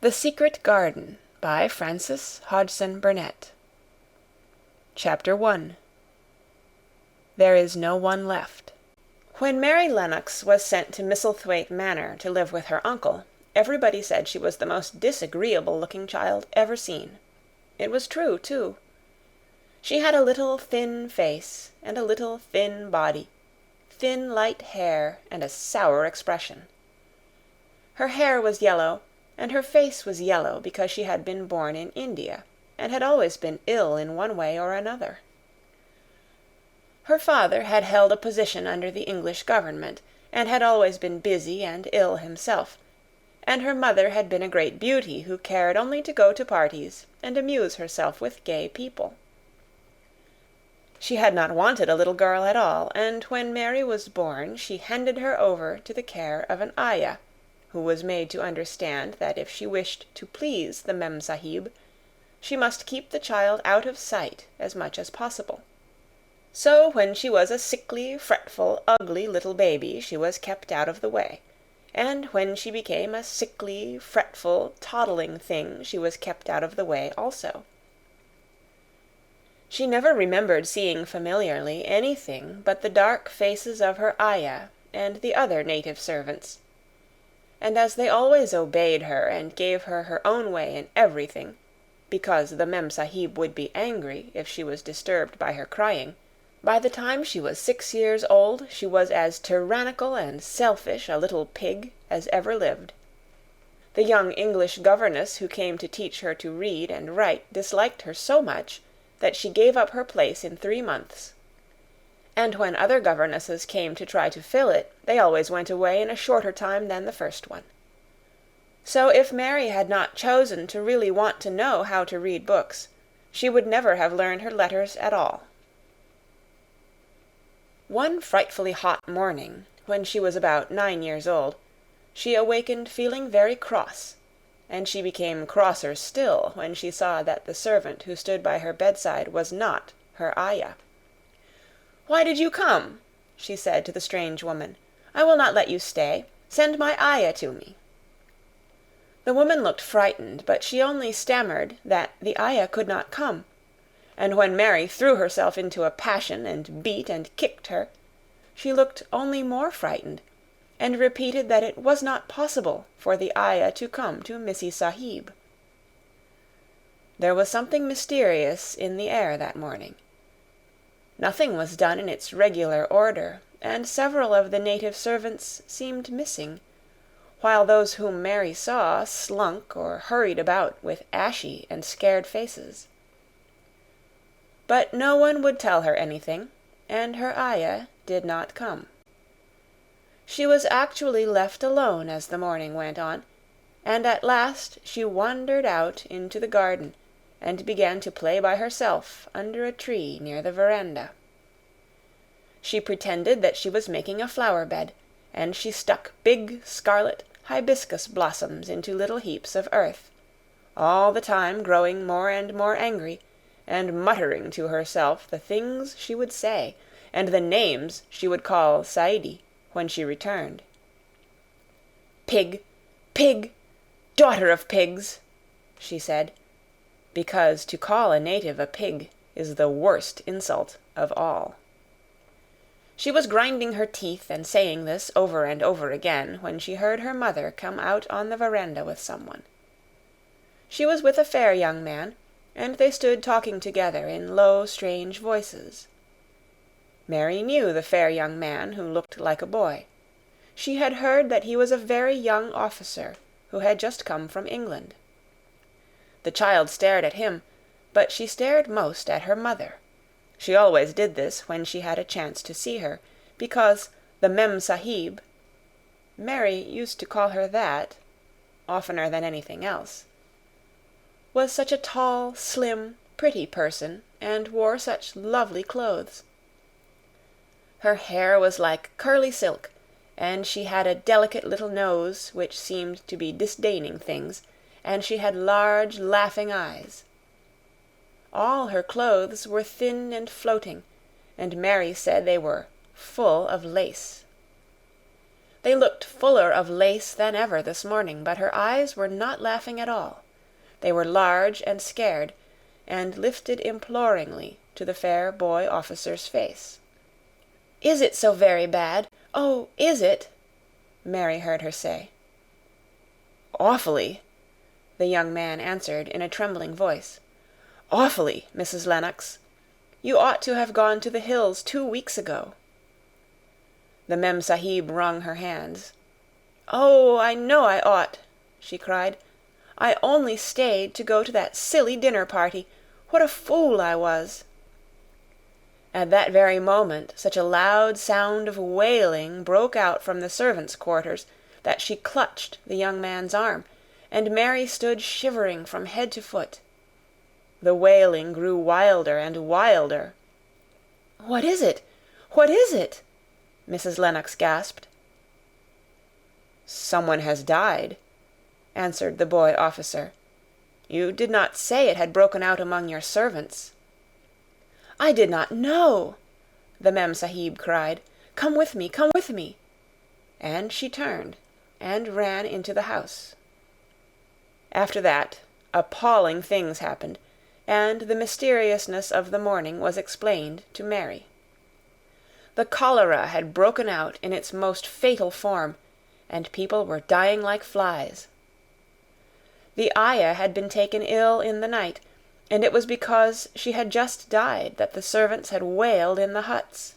The Secret Garden by Frances Hodgson Burnett. Chapter 1. There is no one left. When Mary Lennox was sent to Misselthwaite Manor to live with her uncle, everybody said she was the most disagreeable-looking child ever seen. It was true, too. She had a little thin face and a little thin body, thin light hair and a sour expression. Her hair was yellow, and her face was yellow because she had been born in India, and had always been ill in one way or another. Her father had held a position under the English government, and had always been busy and ill himself, and her mother had been a great beauty who cared only to go to parties and amuse herself with gay people. She had not wanted a little girl at all, and when Mary was born she handed her over to the care of an ayah, who was made to understand that if she wished to please the Mem Sahib, she must keep the child out of sight as much as possible. So when she was a sickly, fretful, ugly little baby, she was kept out of the way, and when she became a sickly, fretful, toddling thing, she was kept out of the way also. She never remembered seeing familiarly anything but the dark faces of her ayah and the other native servants, and as they always obeyed her and gave her her own way in everything, because the Mem Sahib would be angry if she was disturbed by her crying, by the time she was 6 years old she was as tyrannical and selfish a little pig as ever lived. The young English governess who came to teach her to read and write disliked her so much that she gave up her place in 3 months. And when other governesses came to try to fill it, they always went away in a shorter time than the first one. So if Mary had not chosen to really want to know how to read books, she would never have learned her letters at all. One frightfully hot morning, when she was about 9 years old, she awakened feeling very cross, and she became crosser still when she saw that the servant who stood by her bedside was not her ayah. "Why did you come?" she said to the strange woman. "I will not let you stay. Send my ayah to me." The woman looked frightened, but she only stammered that the ayah could not come, and when Mary threw herself into a passion and beat and kicked her, she looked only more frightened, and repeated that it was not possible for the ayah to come to Missy Sahib. There was something mysterious in the air that morning. Nothing was done in its regular order, and several of the native servants seemed missing, while those whom Mary saw slunk or hurried about with ashy and scared faces. But no one would tell her anything, and her ayah did not come. She was actually left alone as the morning went on, and at last she wandered out into the garden and began to play by herself under a tree near the veranda. She pretended that she was making a flower bed, and she stuck big scarlet hibiscus blossoms into little heaps of earth, all the time growing more and more angry, and muttering to herself the things she would say, and the names she would call Saidi when she returned. "Pig! Pig! Daughter of pigs!" she said, because to call a native a pig is the worst insult of all. She was grinding her teeth and saying this over and over again when she heard her mother come out on the veranda with someone. She was with a fair young man, and they stood talking together in low, strange voices. Mary knew the fair young man who looked like a boy. She had heard that he was a very young officer who had just come from England. The child stared at him, but she stared most at her mother. She always did this when she had a chance to see her, because the Mem Sahib, Mary used to call her that, oftener than anything else, was such a tall, slim, pretty person, and wore such lovely clothes. Her hair was like curly silk, and she had a delicate little nose which seemed to be disdaining things, and she had large, laughing eyes. All her clothes were thin and floating, and Mary said they were full of lace. They looked fuller of lace than ever this morning, but her eyes were not laughing at all. They were large and scared, and lifted imploringly to the fair boy officer's face. "Is it so very bad? Oh, is it?" Mary heard her say. "Awfully," the young man answered in a trembling voice. "Awfully, Mrs. Lennox. You ought to have gone to the hills 2 weeks ago." The Mem-Sahib wrung her hands. "Oh, I know I ought," she cried. "I only stayed to go to that silly dinner party. What a fool I was!" At that very moment such a loud sound of wailing broke out from the servants' quarters that she clutched the young man's arm, and Mary stood shivering from head to foot. The wailing grew wilder and wilder. "What is it? What is it?" Mrs. Lennox gasped. "Someone has died," answered the boy officer. "You did not say it had broken out among your servants." "I did not know," the Mem-Sahib cried. "Come with me, come with me." And she turned and ran into the house. After that, appalling things happened, and the mysteriousness of the morning was explained to Mary. The cholera had broken out in its most fatal form, and people were dying like flies. The ayah had been taken ill in the night, and it was because she had just died that the servants had wailed in the huts.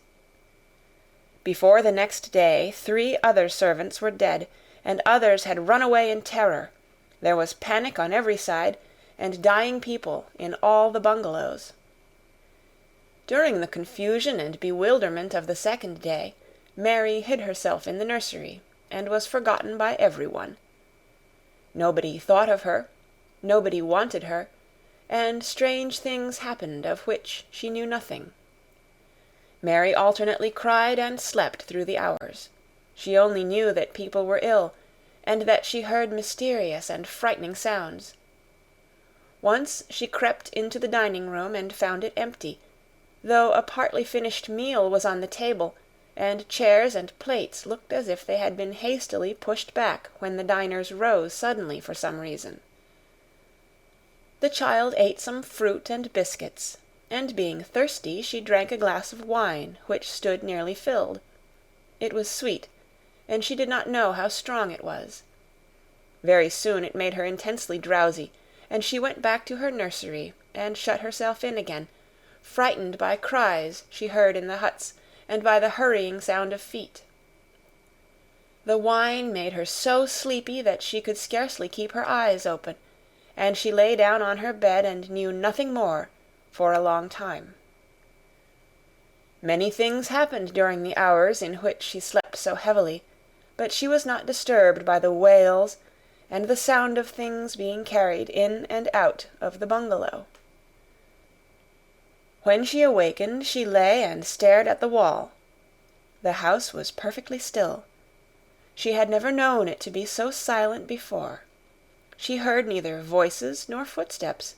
Before the next day 3 other servants were dead, and others had run away in terror. There was panic on every side, and dying people in all the bungalows. During the confusion and bewilderment of the second day, Mary hid herself in the nursery, and was forgotten by everyone. Nobody thought of her, nobody wanted her, and strange things happened of which she knew nothing. Mary alternately cried and slept through the hours. She only knew that people were ill, and that she heard mysterious and frightening sounds. Once she crept into the dining-room and found it empty, though a partly finished meal was on the table, and chairs and plates looked as if they had been hastily pushed back when the diners rose suddenly for some reason. The child ate some fruit and biscuits, and being thirsty she drank a glass of wine which stood nearly filled. It was sweet, and she did not know how strong it was. Very soon it made her intensely drowsy, and she went back to her nursery and shut herself in again, frightened by cries she heard in the huts and by the hurrying sound of feet. The wine made her so sleepy that she could scarcely keep her eyes open, and she lay down on her bed and knew nothing more for a long time. Many things happened during the hours in which she slept so heavily, but she was not disturbed by the wails and the sound of things being carried in and out of the bungalow. When she awakened, she lay and stared at the wall. The house was perfectly still. She had never known it to be so silent before. She heard neither voices nor footsteps,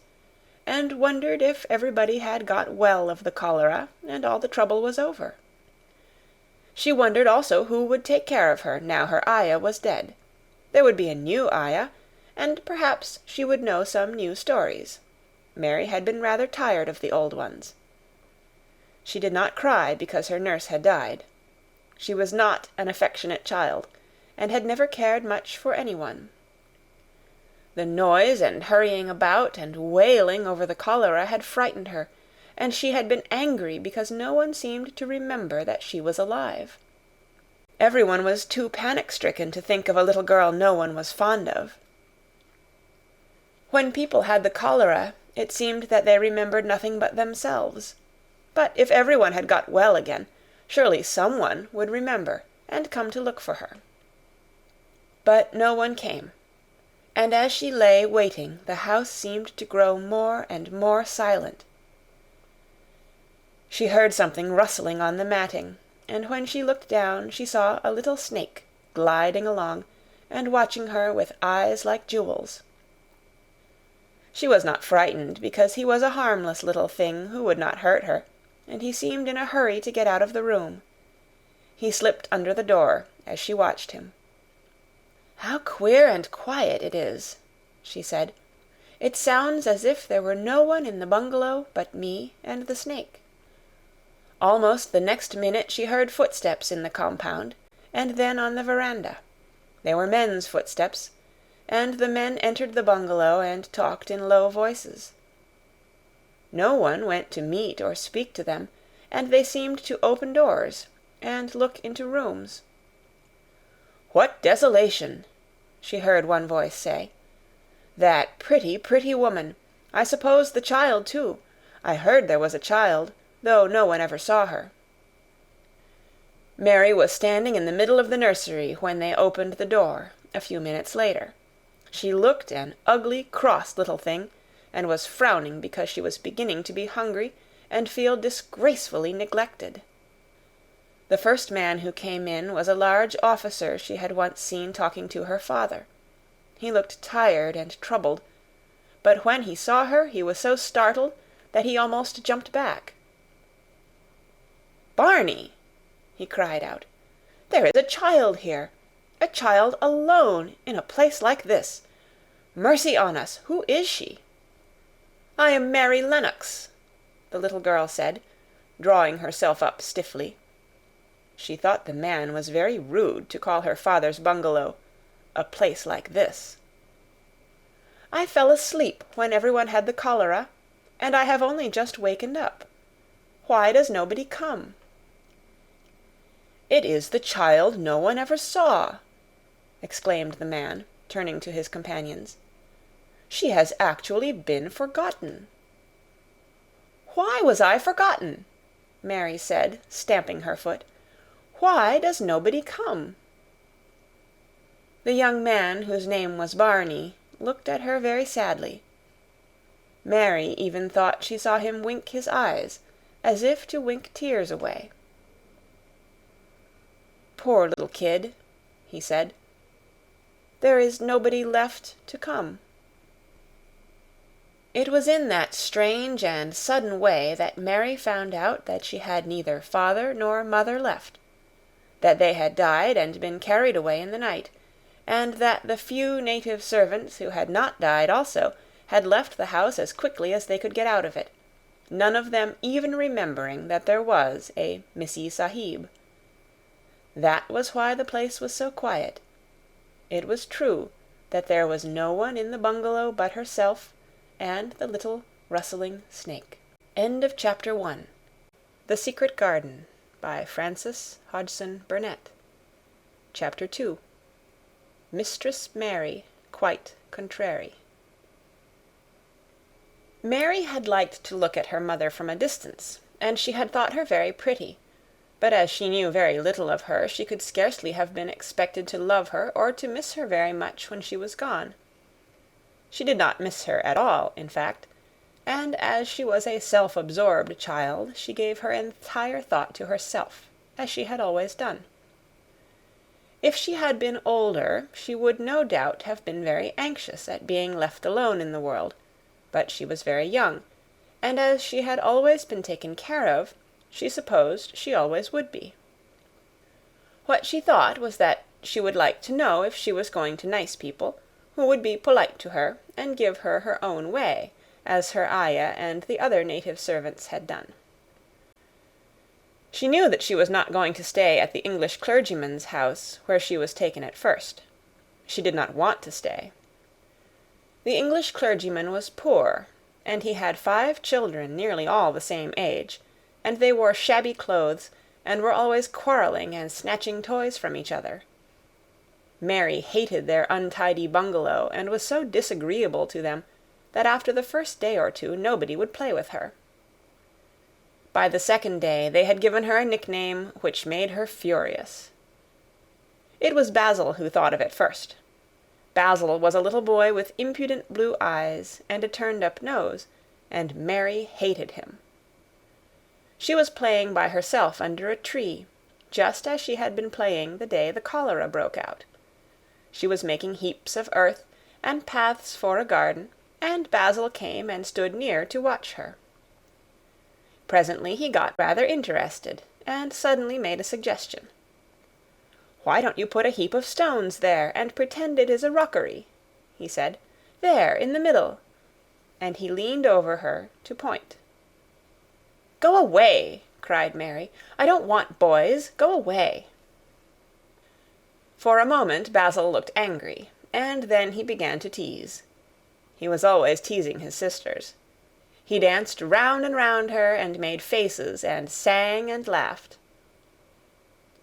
and wondered if everybody had got well of the cholera and all the trouble was over. She wondered also who would take care of her now her ayah was dead. There would be a new ayah, and perhaps she would know some new stories. Mary had been rather tired of the old ones. She did not cry because her nurse had died. She was not an affectionate child, and had never cared much for anyone. The noise and hurrying about and wailing over the cholera had frightened her, and she had been angry because no one seemed to remember that she was alive. Everyone was too panic-stricken to think of a little girl no one was fond of. When people had the cholera, it seemed that they remembered nothing but themselves. But if everyone had got well again, surely someone would remember and come to look for her. But no one came, and as she lay waiting, the house seemed to grow more and more silent. She heard something rustling on the matting, and when she looked down she saw a little snake gliding along and watching her with eyes like jewels. She was not frightened because he was a harmless little thing who would not hurt her, and he seemed in a hurry to get out of the room. He slipped under the door as she watched him. "How queer and quiet it is," she said. "It sounds as if there were no one in the bungalow but me and the snake." Almost the next minute she heard footsteps in the compound, and then on the veranda. They were men's footsteps, and the men entered the bungalow and talked in low voices. No one went to meet or speak to them, and they seemed to open doors and look into rooms. "What desolation!" she heard one voice say. "That pretty, pretty woman! I suppose the child, too. I heard there was a child, though no one ever saw her." Mary was standing in the middle of the nursery when they opened the door, a few minutes later. She looked an ugly, cross little thing, and was frowning because she was beginning to be hungry and feel disgracefully neglected. The first man who came in was a large officer she had once seen talking to her father. He looked tired and troubled, but when he saw her he was so startled that he almost jumped back. "Barney!" he cried out. "There is a child here! A child alone in a place like this! Mercy on us, who is she?" "I am Mary Lennox," the little girl said, drawing herself up stiffly. She thought the man was very rude to call her father's bungalow a place like this. "I fell asleep when everyone had the cholera, and I have only just wakened up. Why does nobody come?" "It is the child no one ever saw," exclaimed the man, turning to his companions. "She has actually been forgotten." "Why was I forgotten?" Mary said, stamping her foot. "Why does nobody come?" The young man, whose name was Barney, looked at her very sadly. Mary even thought she saw him wink his eyes, as if to wink tears away. "Poor little kid," he said. "There is nobody left to come." It was in that strange and sudden way that Mary found out that she had neither father nor mother left, that they had died and been carried away in the night, and that the few native servants who had not died also had left the house as quickly as they could get out of it, none of them even remembering that there was a Missee Sahib. That was why the place was so quiet. It was true that there was no one in the bungalow but herself and the little rustling snake. End of Chapter 1. The Secret Garden by Frances Hodgson Burnett. Chapter 2. Mistress Mary, quite contrary. Mary had liked to look at her mother from a distance, and she had thought her very pretty, but as she knew very little of her, she could scarcely have been expected to love her or to miss her very much when she was gone. She did not miss her at all, in fact, and as she was a self-absorbed child, she gave her entire thought to herself, as she had always done. If she had been older, she would no doubt have been very anxious at being left alone in the world, but she was very young, and as she had always been taken care of, she supposed she always would be. What she thought was that she would like to know if she was going to nice people, who would be polite to her and give her her own way, as her ayah and the other native servants had done. She knew that she was not going to stay at the English clergyman's house where she was taken at first. She did not want to stay. The English clergyman was poor, and he had 5 children nearly all the same age, and they wore shabby clothes and were always quarreling and snatching toys from each other. Mary hated their untidy bungalow and was so disagreeable to them that after the first day or two nobody would play with her. By the second day they had given her a nickname which made her furious. It was Basil who thought of it first. Basil was a little boy with impudent blue eyes and a turned-up nose, and Mary hated him. She was playing by herself under a tree, just as she had been playing the day the cholera broke out. She was making heaps of earth and paths for a garden, and Basil came and stood near to watch her. Presently he got rather interested, and suddenly made a suggestion. "Why don't you put a heap of stones there, and pretend it is a rockery?" he said. "There, in the middle." And he leaned over her to point. "Go away!" cried Mary. "I don't want boys. Go away!" For a moment Basil looked angry, and then he began to tease. He was always teasing his sisters. He danced round and round her, and made faces, and sang and laughed.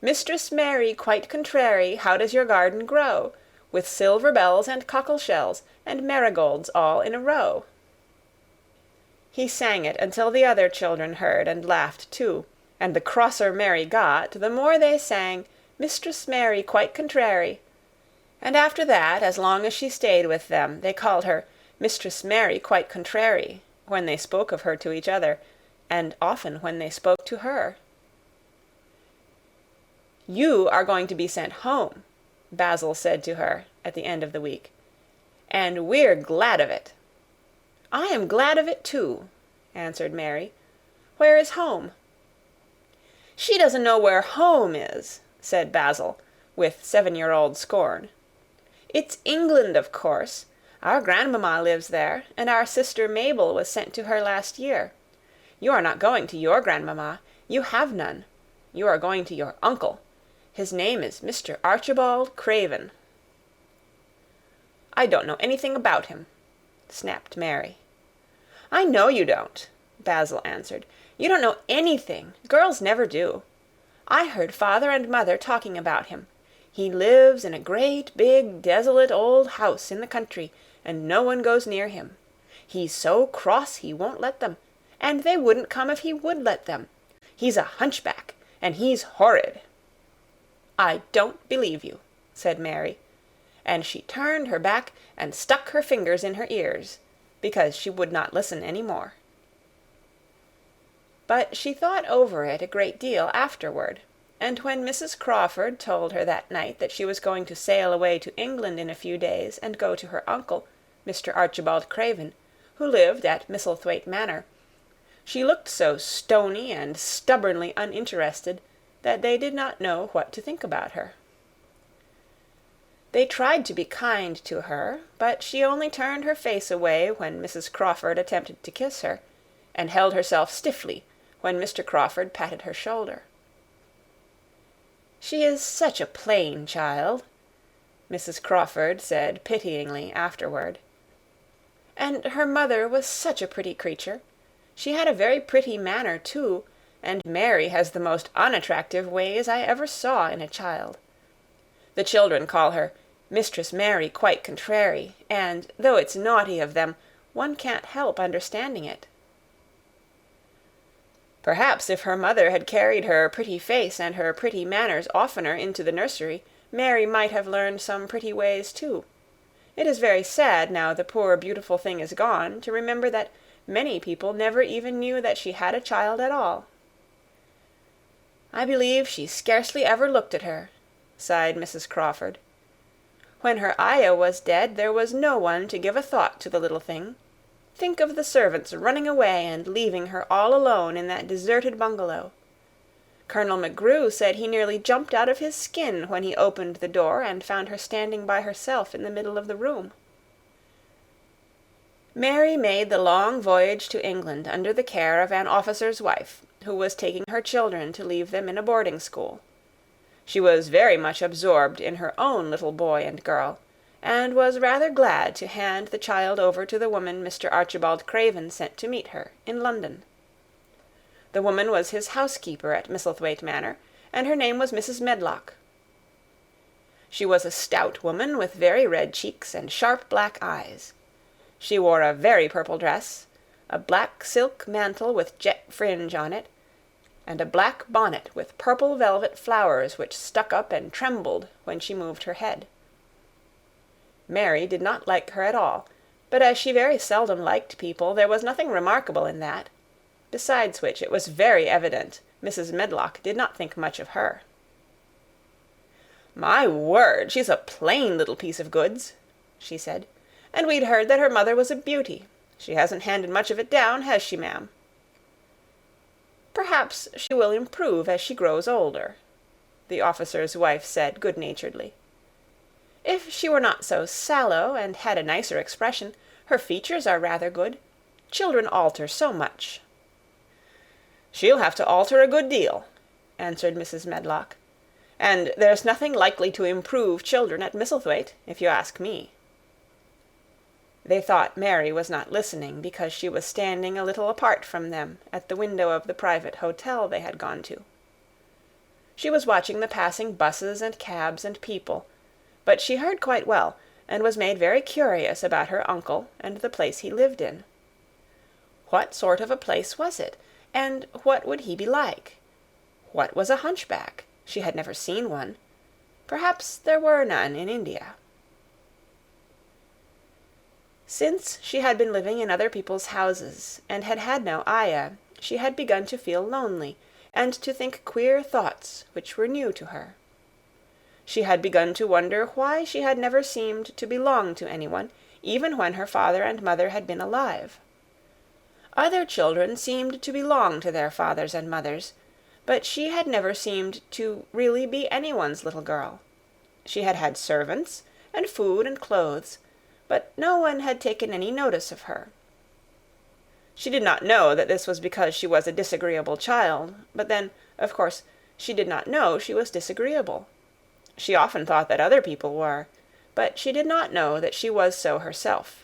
"Mistress Mary, quite contrary, how does your garden grow? With silver bells and cockle shells, and marigolds all in a row." He sang it until the other children heard and laughed too, and the crosser Mary got, the more they sang, "Mistress Mary, quite contrary." And after that, as long as she stayed with them, they called her Mistress Mary, quite contrary, when they spoke of her to each other, and often when they spoke to her. "You are going to be sent home," Basil said to her at the end of the week, "and we're glad of it." "I am glad of it too," answered Mary. "Where is home?" "She doesn't know where home is," said Basil, with 7-year-old scorn. "It's England, of course. Our grandmamma lives there, and our sister Mabel was sent to her last year. You are not going to your grandmamma. You have none. You are going to your uncle. His name is Mr. Archibald Craven." "I don't know anything about him," snapped Mary. "I know you don't," Basil answered. "You don't know anything. Girls never do. I heard father and mother talking about him. He lives in a great, big, desolate old house in the country, and no one goes near him. He's so cross he won't let them, and they wouldn't come if he would let them. He's a hunchback, and he's horrid." "I don't believe you," said Mary, and she turned her back and stuck her fingers in her ears, because she would not listen any more. But she thought over it a great deal afterward, and when Mrs. Crawford told her that night that she was going to sail away to England in a few days and go to her uncle, Mr. Archibald Craven, who lived at Misselthwaite Manor, she looked so stony and stubbornly uninterested that they did not know what to think about her. They tried to be kind to her, but she only turned her face away when Mrs. Crawford attempted to kiss her, and held herself stiffly when Mr. Crawford patted her shoulder. "She is such a plain child," Mrs. Crawford said pityingly afterward. "And her mother was such a pretty creature. She had a very pretty manner, too, and Mary has the most unattractive ways I ever saw in a child. The children call her Mistress Mary quite contrary, and, though it's naughty of them, one can't help understanding it." Perhaps if her mother had carried her pretty face and her pretty manners oftener into the nursery, Mary might have learned some pretty ways too. It is very sad, now the poor beautiful thing is gone, to remember that many people never even knew that she had a child at all. "I believe she scarcely ever looked at her," sighed Mrs. Crawford. "When her ayah was dead, there was no one to give a thought to the little thing. Think of the servants running away and leaving her all alone in that deserted bungalow. Colonel McGrew said he nearly jumped out of his skin when he opened the door and found her standing by herself in the middle of the room." Mary made the long voyage to England under the care of an officer's wife, who was taking her children to leave them in a boarding school. She was very much absorbed in her own little boy and girl, and was rather glad to hand the child over to the woman Mr. Archibald Craven sent to meet her in London. The woman was his housekeeper at Misselthwaite Manor, and her name was Mrs. Medlock. She was a stout woman with very red cheeks and sharp black eyes. She wore a very purple dress, a black silk mantle with jet fringe on it, and a black bonnet with purple velvet flowers which stuck up and trembled when she moved her head. Mary did not like her at all, but as she very seldom liked people, there was nothing remarkable in that. Besides which, it was very evident Mrs. Medlock did not think much of her. "My word, she's a plain little piece of goods," she said. "And we'd heard that her mother was a beauty. She hasn't handed much of it down, has she, ma'am?" "Perhaps she will improve as she grows older." the officer's wife said good-naturedly. "If she were not so sallow and had a nicer expression, her features are rather good. Children alter so much." "She'll have to alter a good deal," answered Mrs. Medlock. "And there's nothing likely to improve children at Misselthwaite, if you ask me." They thought Mary was not listening, because she was standing a little apart from them at the window of the private hotel they had gone to. She was watching the passing buses and cabs and people, but she heard quite well, and was made very curious about her uncle and the place he lived in. What sort of a place was it, and what would he be like? What was a hunchback? She had never seen one. Perhaps there were none in India. Since she had been living in other people's houses, and had had no ayah, she had begun to feel lonely, and to think queer thoughts which were new to her. She had begun to wonder why she had never seemed to belong to anyone, even when her father and mother had been alive. Other children seemed to belong to their fathers and mothers, but she had never seemed to really be anyone's little girl. She had had servants, and food and clothes, but no one had taken any notice of her. She did not know that this was because she was a disagreeable child, but then, of course, she did not know she was disagreeable. She often thought that other people were, but she did not know that she was so herself.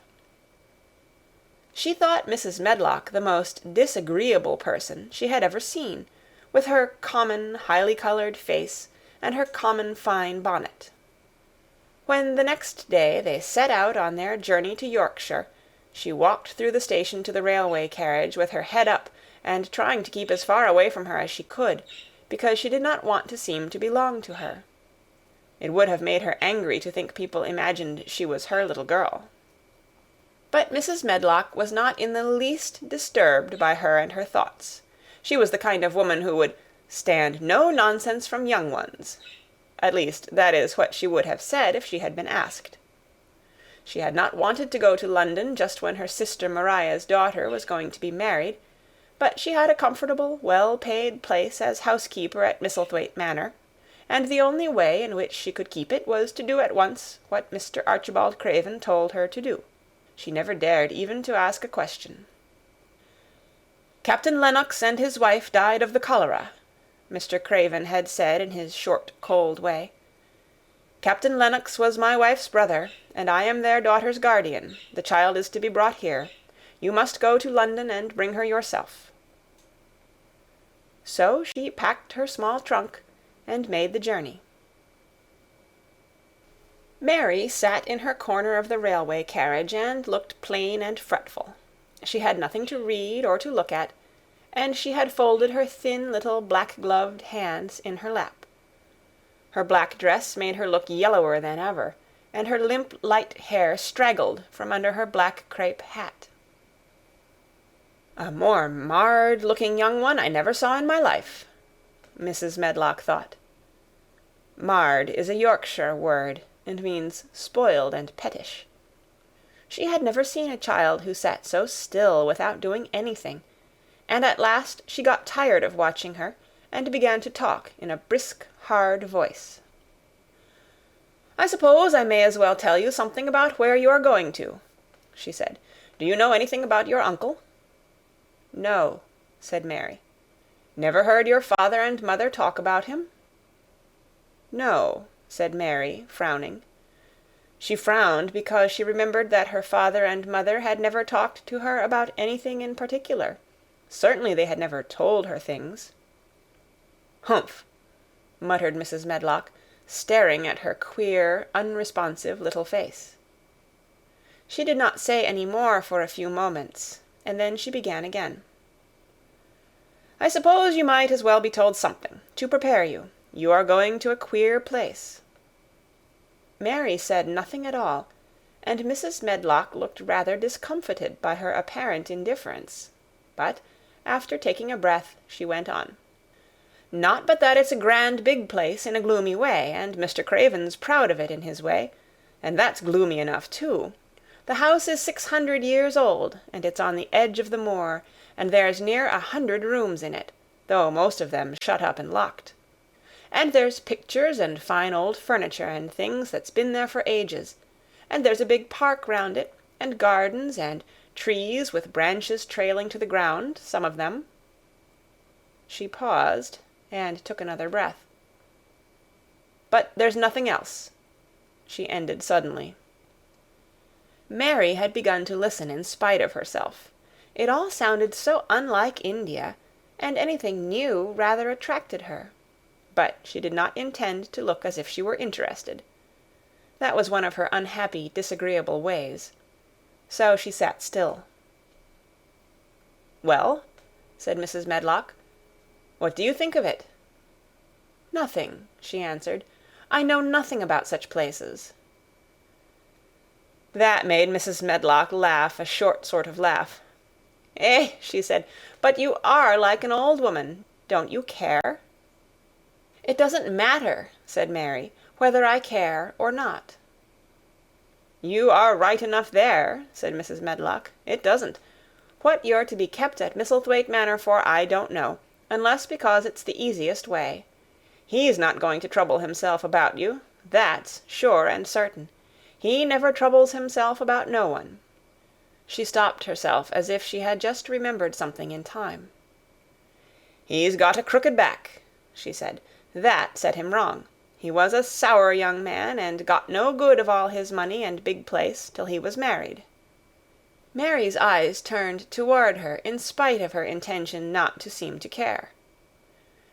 She thought Mrs. Medlock the most disagreeable person she had ever seen, with her common, highly-coloured face and her common fine bonnet. When the next day they set out on their journey to Yorkshire, she walked through the station to the railway carriage with her head up and trying to keep as far away from her as she could, because she did not want to seem to belong to her. It would have made her angry to think people imagined she was her little girl. But Mrs. Medlock was not in the least disturbed by her and her thoughts. She was the kind of woman who would stand no nonsense from young ones. At least, that is what she would have said if she had been asked. She had not wanted to go to London just when her sister Maria's daughter was going to be married, but she had a comfortable, well-paid place as housekeeper at Misselthwaite Manor, and the only way in which she could keep it was to do at once what Mr. Archibald Craven told her to do. She never dared even to ask a question. "Captain Lennox and his wife died of the cholera," Mr. Craven had said in his short, cold way. "Captain Lennox was my wife's brother, and I am their daughter's guardian. The child is to be brought here. You must go to London and bring her yourself." So she packed her small trunk and made the journey. Mary sat in her corner of the railway carriage and looked plain and fretful. She had nothing to read or to look at, and she had folded her thin little black-gloved hands in her lap. Her black dress made her look yellower than ever, and her limp light hair straggled from under her black crape hat. "A more marred-looking young one I never saw in my life," Mrs. Medlock thought. Marred is a Yorkshire word, and means spoiled and pettish. She had never seen a child who sat so still without doing anything, and at last she got tired of watching her, and began to talk in a brisk, hard voice. "I suppose I may as well tell you something about where you are going to," she said. "Do you know anything about your uncle?" "No," said Mary. "Never heard your father and mother talk about him?" "No," said Mary, frowning. She frowned because she remembered that her father and mother had never talked to her about anything in particular. Certainly they had never told her things. "Humph!" muttered Mrs. Medlock, staring at her queer, unresponsive little face. She did not say any more for a few moments, and then she began again. "I suppose you might as well be told something, to prepare you. You are going to a queer place." Mary said nothing at all, and Mrs. Medlock looked rather discomfited by her apparent indifference. But, after taking a breath, she went on. "Not but that it's a grand big place in a gloomy way, and Mr. Craven's proud of it in his way, and that's gloomy enough too. The house is 600 years old, and it's on the edge of the moor, and there's near 100 rooms in it, though most of them shut up and locked. And there's pictures and fine old furniture and things that's been there for ages. And there's a big park round it, and gardens, and trees with branches trailing to the ground, some of them." She paused, and took another breath. "But there's nothing else," she ended suddenly. Mary had begun to listen in spite of herself. It all sounded so unlike India, and anything new rather attracted her. But she did not intend to look as if she were interested. That was one of her unhappy, disagreeable ways. So she sat still. "Well," said Mrs. Medlock, "what do you think of it?" "Nothing," she answered. "I know nothing about such places." That made Mrs. Medlock laugh a short sort of laugh. "Eh," she said, "but you are like an old woman. Don't you care?" "It doesn't matter," said Mary, "whether I care or not." "You are right enough there," said Mrs. Medlock. "It doesn't. What you're to be kept at Misselthwaite Manor for I don't know, unless because it's the easiest way. He's not going to trouble himself about you, that's sure and certain. He never troubles himself about no one." She stopped herself as if she had just remembered something in time. "He's got a crooked back," she said. "That set him wrong. He was a sour young man, and got no good of all his money and big place till he was married." Mary's eyes turned toward her in spite of her intention not to seem to care.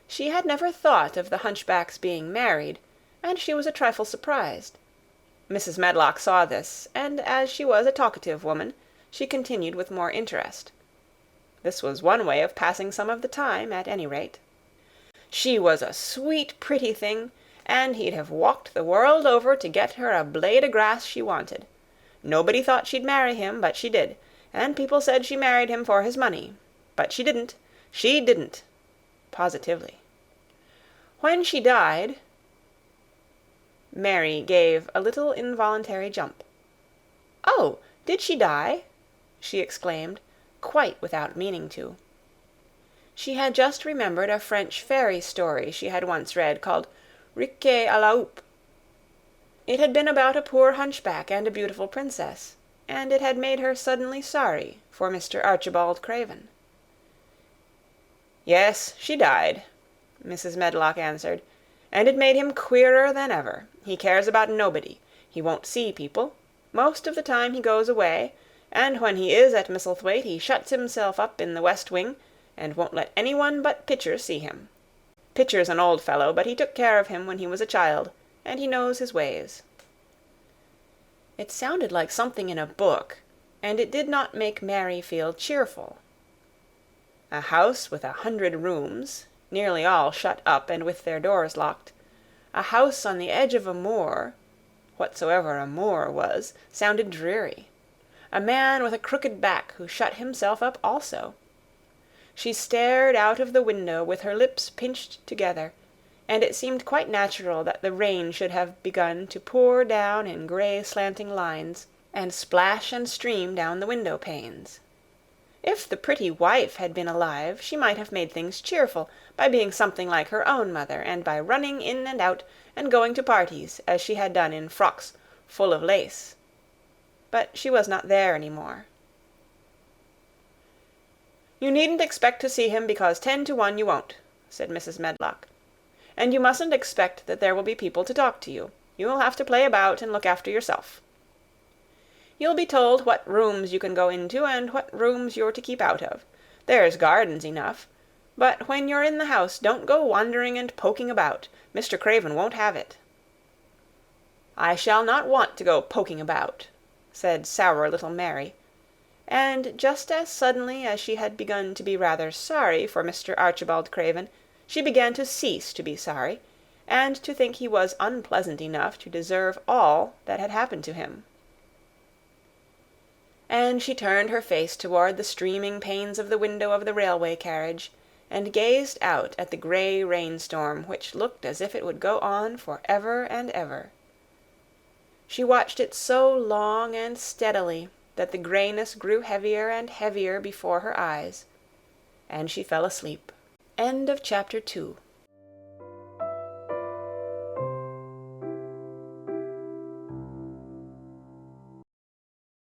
She had never thought of the hunchback's being married, and she was a trifle surprised. Mrs. Medlock saw this, and as she was a talkative woman, she continued with more interest. This was one way of passing some of the time, at any rate. "She was a sweet, pretty thing, and he'd have walked the world over to get her a blade o' grass she wanted. Nobody thought she'd marry him, but she did, and people said she married him for his money. But she didn't. She didn't. Positively. When she died—" Mary gave a little involuntary jump. "Oh, did she die?" she exclaimed, quite without meaning to. She had just remembered a French fairy story she had once read called Riquet à la Houppe. It had been about a poor hunchback and a beautiful princess, and it had made her suddenly sorry for Mr. Archibald Craven. "Yes, she died," Mrs. Medlock answered, "and it made him queerer than ever. He cares about nobody. He won't see people. Most of the time he goes away, and when he is at Misselthwaite he shuts himself up in the west wing, and won't let anyone but Pitcher see him. Pitcher's an old fellow, but he took care of him when he was a child, and he knows his ways." It sounded like something in a book, and it did not make Mary feel cheerful. A house with 100 rooms, nearly all shut up and with their doors locked, a house on the edge of a moor, whatsoever a moor was, sounded dreary. A man with a crooked back who shut himself up also. She stared out of the window with her lips pinched together, and it seemed quite natural that the rain should have begun to pour down in grey slanting lines, and splash and stream down the window panes. If the pretty wife had been alive, she might have made things cheerful by being something like her own mother, and by running in and out and going to parties, as she had done in frocks full of lace. But she was not there any more. "You needn't expect to see him, because 10 to 1 you won't," said Mrs. Medlock. "And you mustn't expect that there will be people to talk to you. You'll have to play about and look after yourself. You'll be told what rooms you can go into and what rooms you're to keep out of. There's gardens enough. But when you're in the house, don't go wandering and poking about. Mr. Craven won't have it." "I shall not want to go poking about," said sour little Mary, and just as suddenly as she had begun to be rather sorry for Mr. Archibald Craven, she began to cease to be sorry, and to think he was unpleasant enough to deserve all that had happened to him. And she turned her face toward the streaming panes of the window of the railway carriage, and gazed out at the grey rainstorm, which looked as if it would go on for ever and ever. She watched it so long and steadily that the greyness grew heavier and heavier before her eyes, and she fell asleep. End of chapter 2.